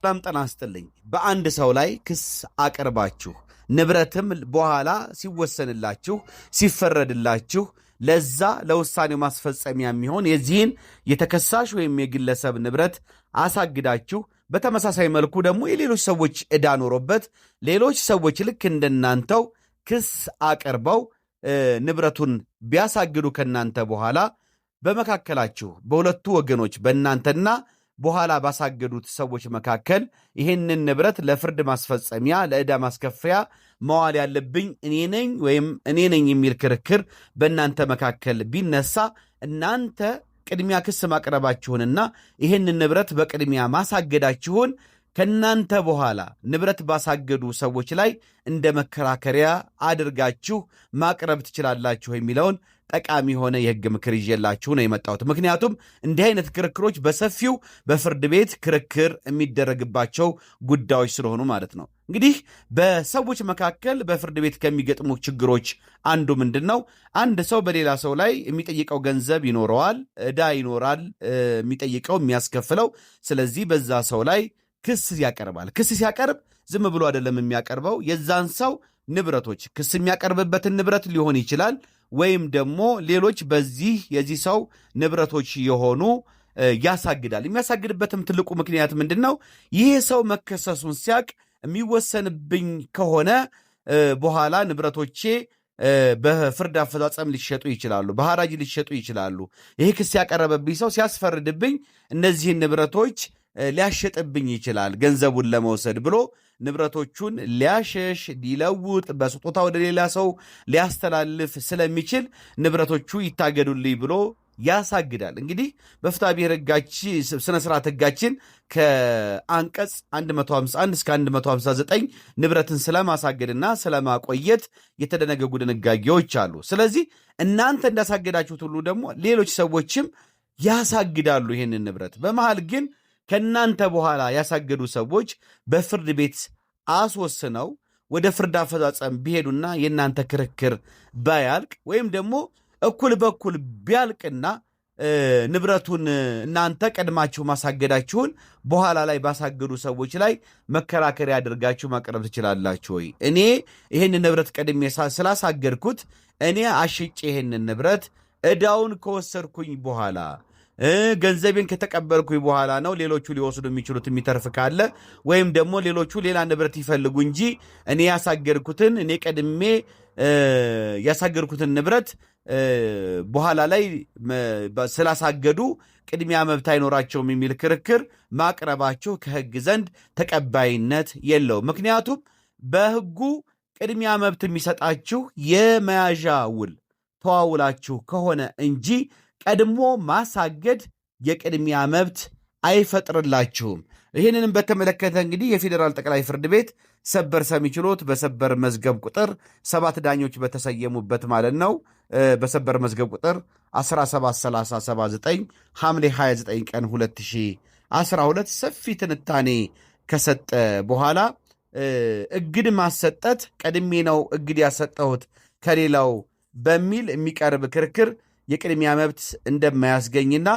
በጣም ጤና ይስጥልኝ። በአንድ ሰው ላይ ክስ አቅርባችሁ ንብረትም በኋላ ሲወሰንላችሁ ሲፈረድላችሁ ለዛ ለውሳኔው ማስፈጸሚያ የሚሆን የዚህን የተከሳሽ ወይም የግለሰብ ንብረት አሳግዳችሁ በተመሳሳይ መልኩ ደግሞ የሌሎች ሰዎች ዕዳ ኖሮበት ሌሎች ሰዎች ልክ እንደናንተው ክስ አቅርበው ንብረቱን ቢያሳግዱ ከናንተ በኋላ በመካከላችሁ በሁለቱ ወገኖች በእናንተና በኋላ ባሳገዱት ሰዎች መካከል ይህንን ንብረት ለፍርድ ማስፈጸሚያ ለዕዳ ማስከፈያ መዋል ያለብኝ እኔ ነኝ ወይም እኔ ነኝ የሚል ክርክር በእናንተ መካከል ቢነሳ እናንተ ቅድሚያ ክስ ማቅረባችሁንና ይህንን ንብረት በቅድሚያ ማሳገዳችሁን ከናንተ በኋላ ንብረት ባሳገዱ ሰዎች ላይ እንደ መከራከሪያ አድርጋችሁ ማቅረብ ትችላላችሁ የሚለውን ጠቃሚ ሆነ የሕግ ምክር ይዤላችሁ ነው የመጣሁት። ምክንያቱም እንዲህ አይነት ክርክሮች በሰፊው በፍርድ ቤት ክርክር የሚደረግባቸው ጉዳዮች ስለሆኑ ማለት ነው። እንግዲህ በሰዎች መካከል በፍርድ ቤት ከሚገጥሙ ችግሮች አንዱ ምንድን ነው? አንድ ሰው በሌላ ሰው ላይ የሚጠይቀው ገንዘብ ይኖረዋል፣ ዕዳ ይኖራል፣ የሚጠይቀው የሚያስከፍለው። ስለዚህ በዛ ሰው ላይ ክስ ያቀርባል። ክስ ሲያቀርብ ዝም ብሎ አይደለም የሚያቀርበው። የዛን ሰው ንብረቶች ክስ የሚያቀርብበትን ንብረት ሊሆን ይችላል ወይም ደግሞ ሌሎች የዚህ ሰው ንብረቶች የሆኑ ያሳግዳል። የሚያሳግድበትም ትልቁ ምክንያት ምንድን ነው? ይህ ሰው መከሰሱን ሲያቅ የሚወሰንብኝ ከሆነ በኋላ ንብረቶቼ በፍርድ አፈጻጸም ሊሸጡ ይችላሉ፣ በሐራጅ ሊሸጡ ይችላሉ። ይህ ክስ ያቀረበብኝ ሰው ሲያስፈርድብኝ እነዚህን ንብረቶች ሊያሸጥብኝ ይችላል ገንዘቡን ለመውሰድ ብሎ ንብረቶቹን ሊያሸሽ ሊለውጥ በስጦታ ወደ ሌላ ሰው ሊያስተላልፍ ስለሚችል ንብረቶቹ ይታገዱልኝ ብሎ ያሳግዳል። እንግዲህ በፍትሐ ብሔር ስነ ስርዓት ሕጋችን ከአንቀጽ 151 እስከ 159 ንብረትን ስለማሳገድና ስለማቆየት የተደነገጉ ድንጋጌዎች አሉ። ስለዚህ እናንተ እንዳሳገዳችሁት ሁሉ ደግሞ ሌሎች ሰዎችም ያሳግዳሉ ይህንን ንብረት። በመሃል ግን ከእናንተ በኋላ ያሳገዱ ሰዎች በፍርድ ቤት አስወስነው ወደ ፍርድ አፈጻጸም ቢሄዱና የእናንተ ክርክር ባያልቅ ወይም ደግሞ እኩል በኩል ቢያልቅና ንብረቱን እናንተ ቀድማችሁ ማሳገዳችሁን በኋላ ላይ ባሳገዱ ሰዎች ላይ መከራከሪያ አድርጋችሁ ማቅረብ ትችላላችሁ ወይ? እኔ ይህንን ንብረት ቀድሜ ስላሳገድኩት እኔ አሽጬ ይህንን ንብረት ዕዳውን ከወሰድኩኝ በኋላ ገንዘቤን ከተቀበልኩኝ በኋላ ነው ሌሎቹ ሊወስዱ የሚችሉት የሚተርፍ ካለ ወይም ደግሞ ሌሎቹ ሌላ ንብረት ይፈልጉ እንጂ እኔ ያሳገድኩትን እኔ ቀድሜ ያሳገድኩትን ንብረት በኋላ ላይ ስላሳገዱ ቅድሚያ መብት አይኖራቸውም የሚል ክርክር ማቅረባችሁ ከሕግ ዘንድ ተቀባይነት የለው። ምክንያቱም በሕጉ ቅድሚያ መብት የሚሰጣችሁ የመያዣ ውል ተዋውላችሁ ከሆነ እንጂ ቀድሞ ማሳገድ የቅድሚያ መብት አይፈጥርላችሁም። ይህንንም በተመለከተ እንግዲህ የፌዴራል ጠቅላይ ፍርድ ቤት ሰበር ሰሚ ችሎት በሰበር መዝገብ ቁጥር 7 ዳኞች በተሰየሙበት ማለት ነው በሰበር መዝገብ ቁጥር 173079 ሐምሌ 29 ቀን 2012 ሰፊ ትንታኔ ከሰጠ በኋላ እግድ ማሰጠት ቀድሜ ነው እግድ ያሰጠሁት ከሌላው በሚል የሚቀርብ ክርክር የቅድሚያ መብት እንደማያስገኝና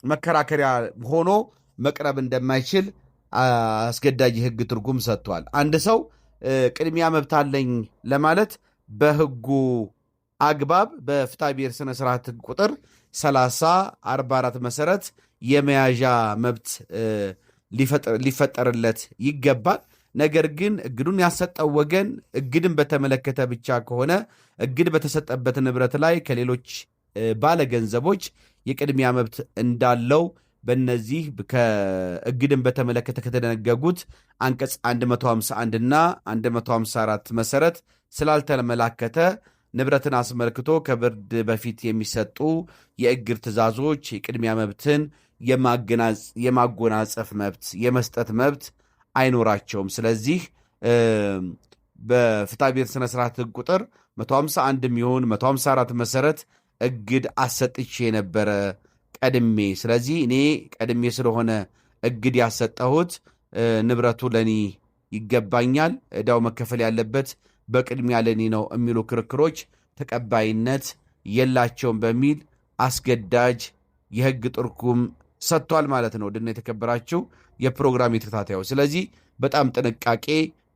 መከራከሪያ ሆኖ መቅረብ እንደማይችል አስገዳጅ ሕግ ትርጉም ሰጥቷል። አንድ ሰው ቅድሚያ መብት አለኝ ለማለት በሕጉ አግባብ በፍትሐ ብሔር ስነ ስርዓት ቁጥር 3044 መሰረት የመያዣ መብት ሊፈጠርለት ይገባል። ነገር ግን እግዱን ያሰጠው ወገን እግድን በተመለከተ ብቻ ከሆነ እግድ በተሰጠበት ንብረት ላይ ከሌሎች ባለገንዘቦች የቅድሚያ መብት እንዳለው በእነዚህ ከእግድን በተመለከተ ከተደነገጉት አንቀጽ 151 እና 154 መሰረት ስላልተመላከተ ንብረትን አስመልክቶ ከፍርድ በፊት የሚሰጡ የእግድ ትእዛዞች የቅድሚያ መብትን የማጎናጸፍ መብት የመስጠት መብት አይኖራቸውም። ስለዚህ በፍትሐ ብሔር ስነ ስርዓት ሕግ ቁጥር 151 የሚሆን 154 መሰረት እግድ አሰጥቼ የነበረ ቀድሜ። ስለዚህ እኔ ቀድሜ ስለሆነ እግድ ያሰጠሁት ንብረቱ ለኔ ይገባኛል፣ ዕዳው መከፈል ያለበት በቅድሚያ ለኔ ነው የሚሉ ክርክሮች ተቀባይነት የላቸውም በሚል አስገዳጅ የሕግ ትርጉም ሰጥቷል ማለት ነው። ድና የተከበራችሁ የፕሮግራም ተከታታዮች፣ ስለዚህ በጣም ጥንቃቄ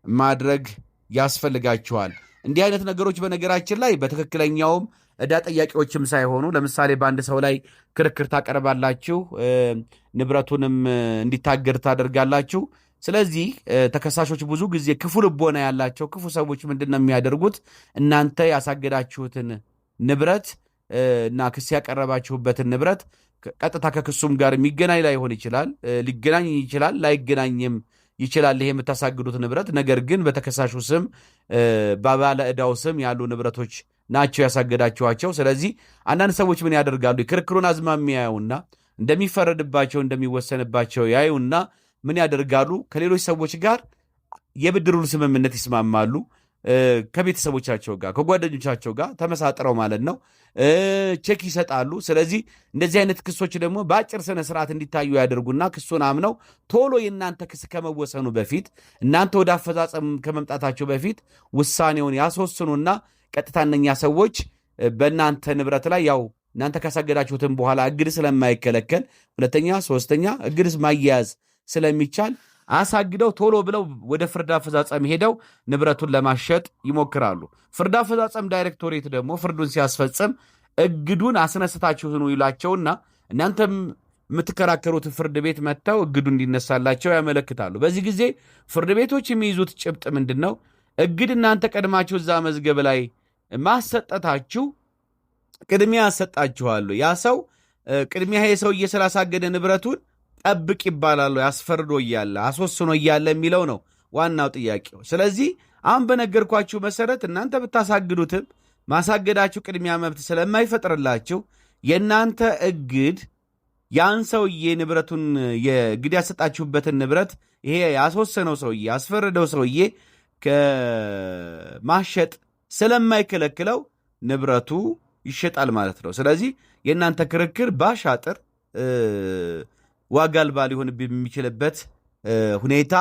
ማድረግ ያስፈልጋችኋል። እንዲህ አይነት ነገሮች በነገራችን ላይ በትክክለኛውም ዕዳ ጠያቂዎችም ሳይሆኑ ለምሳሌ በአንድ ሰው ላይ ክርክር ታቀርባላችሁ፣ ንብረቱንም እንዲታገድ ታደርጋላችሁ። ስለዚህ ተከሳሾች ብዙ ጊዜ ክፉ ልቦና ያላቸው ክፉ ሰዎች ምንድን ነው የሚያደርጉት? እናንተ ያሳገዳችሁትን ንብረት እና ክስ ያቀረባችሁበትን ንብረት ቀጥታ ከክሱም ጋር የሚገናኝ ላይሆን ይችላል፣ ሊገናኝ ይችላል፣ ላይገናኝም ይችላል ይሄ የምታሳግዱት ንብረት። ነገር ግን በተከሳሹ ስም በባለ ዕዳው ስም ያሉ ንብረቶች ናቸው ያሳገዳችኋቸው። ስለዚህ አንዳንድ ሰዎች ምን ያደርጋሉ? የክርክሩን አዝማሚያ ያዩና እንደሚፈረድባቸው እንደሚወሰንባቸው ያዩና ምን ያደርጋሉ? ከሌሎች ሰዎች ጋር የብድሩን ስምምነት ይስማማሉ። ከቤተሰቦቻቸው ጋር ከጓደኞቻቸው ጋር ተመሳጥረው ማለት ነው ቼክ ይሰጣሉ። ስለዚህ እንደዚህ አይነት ክሶች ደግሞ በአጭር ስነ ስርዓት እንዲታዩ ያደርጉና ክሱን አምነው ቶሎ የእናንተ ክስ ከመወሰኑ በፊት እናንተ ወደ አፈጻጸም ከመምጣታቸው በፊት ውሳኔውን ያስወስኑና ቀጥታ እነኛ ሰዎች በእናንተ ንብረት ላይ ያው እናንተ ካሳገዳችሁትን በኋላ እግድ ስለማይከለከል ሁለተኛ ሶስተኛ እግድስ ማያያዝ ስለሚቻል አሳግደው ቶሎ ብለው ወደ ፍርድ አፈጻጸም ሄደው ንብረቱን ለማሸጥ ይሞክራሉ። ፍርድ አፈጻጸም ዳይሬክቶሬት ደግሞ ፍርዱን ሲያስፈጽም እግዱን አስነስታችሁን ይላቸውና እናንተም የምትከራከሩት ፍርድ ቤት መጥተው እግዱ እንዲነሳላቸው ያመለክታሉ። በዚህ ጊዜ ፍርድ ቤቶች የሚይዙት ጭብጥ ምንድን ነው? እግድ እናንተ ቀድማችሁ እዛ መዝገብ ላይ ማሰጠታችሁ ቅድሚያ ያሰጣችኋሉ። ያ ሰው ቅድሚያ የሰውዬ ስላሳገደ ንብረቱን ጠብቅ ይባላሉ። ያስፈርዶ እያለ አስወስኖ እያለ የሚለው ነው ዋናው ጥያቄው። ስለዚህ አሁን በነገርኳችሁ መሰረት እናንተ ብታሳግዱትም ማሳገዳችሁ ቅድሚያ መብት ስለማይፈጥርላችሁ የእናንተ እግድ ያን ሰውዬ ንብረቱን የእግድ ያሰጣችሁበትን ንብረት ይሄ ያስወሰነው ሰውዬ ያስፈረደው ሰውዬ ከማሸጥ ስለማይከለክለው ንብረቱ ይሸጣል ማለት ነው። ስለዚህ የእናንተ ክርክር ባሻጥር ዋጋ አልባ ሊሆን የሚችልበት ሁኔታ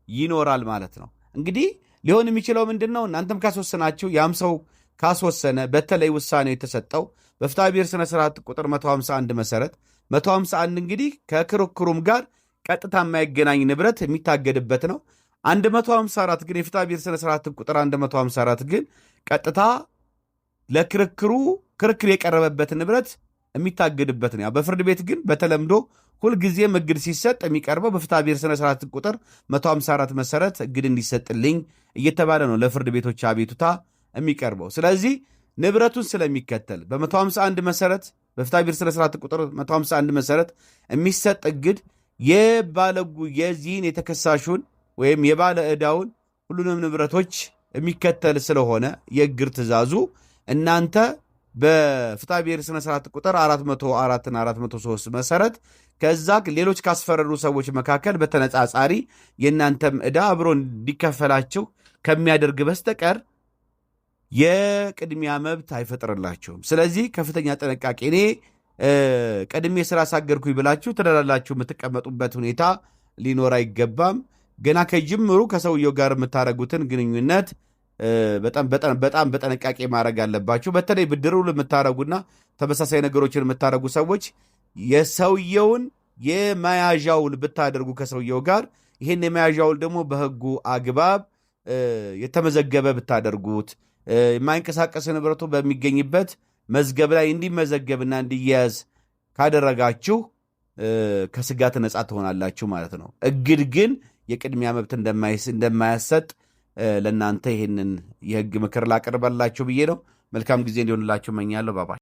ይኖራል ማለት ነው። እንግዲህ ሊሆን የሚችለው ምንድን ነው? እናንተም ካስወሰናችሁ ያም ሰው ካስወሰነ በተለይ ውሳኔው የተሰጠው በፍትሐ ብሔር ስነ ስርዓት ቁጥር 151 መሰረት 151 እንግዲህ ከክርክሩም ጋር ቀጥታ የማይገናኝ ንብረት የሚታገድበት ነው። 154 ግን የፍትሐ ብሔር ስነ ስርዓት ቁጥር 154 ግን ቀጥታ ክርክር የቀረበበት ንብረት የሚታገድበት ነው። በፍርድ ቤት ግን በተለምዶ ሁልጊዜም እግድ ሲሰጥ የሚቀርበው በፍትሐ ብሔር ስነ ስርዓት ቁጥር 154 መሰረት እግድ እንዲሰጥልኝ እየተባለ ነው ለፍርድ ቤቶች አቤቱታ የሚቀርበው። ስለዚህ ንብረቱን ስለሚከተል በ151 መሰረት በፍትሐ ብሔር ስነ ስርዓት ቁጥር 151 መሰረት የሚሰጥ እግድ የዚህን የተከሳሹን ወይም የባለ ዕዳውን ሁሉንም ንብረቶች የሚከተል ስለሆነ የእግድ ትእዛዙ እናንተ በፍትሐ ብሔር ስነ ስርዓት ቁጥር 404 እና 403 መሰረት ከዛ ሌሎች ካስፈረዱ ሰዎች መካከል በተነጻጻሪ የእናንተም ዕዳ አብሮ እንዲከፈላችሁ ከሚያደርግ በስተቀር የቅድሚያ መብት አይፈጥርላችሁም። ስለዚህ ከፍተኛ ጥንቃቄ እኔ ቀድሜ ስላሳገድኩኝ ብላችሁ ትደላላችሁ የምትቀመጡበት ሁኔታ ሊኖር አይገባም። ገና ከጅምሩ ከሰውየው ጋር የምታደርጉትን ግንኙነት በጣም በጥንቃቄ ማድረግ አለባችሁ። በተለይ ብድሩ የምታደርጉና ተመሳሳይ ነገሮችን የምታደርጉ ሰዎች የሰውየውን የመያዣውል ብታደርጉ ከሰውየው ጋር ይህን የመያዣውል ደግሞ በሕጉ አግባብ የተመዘገበ ብታደርጉት የማይንቀሳቀስ ንብረቱ በሚገኝበት መዝገብ ላይ እንዲመዘገብና እንዲያዝ ካደረጋችሁ ከስጋት ነጻ ትሆናላችሁ ማለት ነው። እግድ ግን የቅድሚያ መብት እንደማያሰጥ ለእናንተ ይህንን የህግ ምክር ላቀርበላችሁ ብዬ ነው። መልካም ጊዜ እንዲሆንላችሁ እመኛለሁ። ባባይ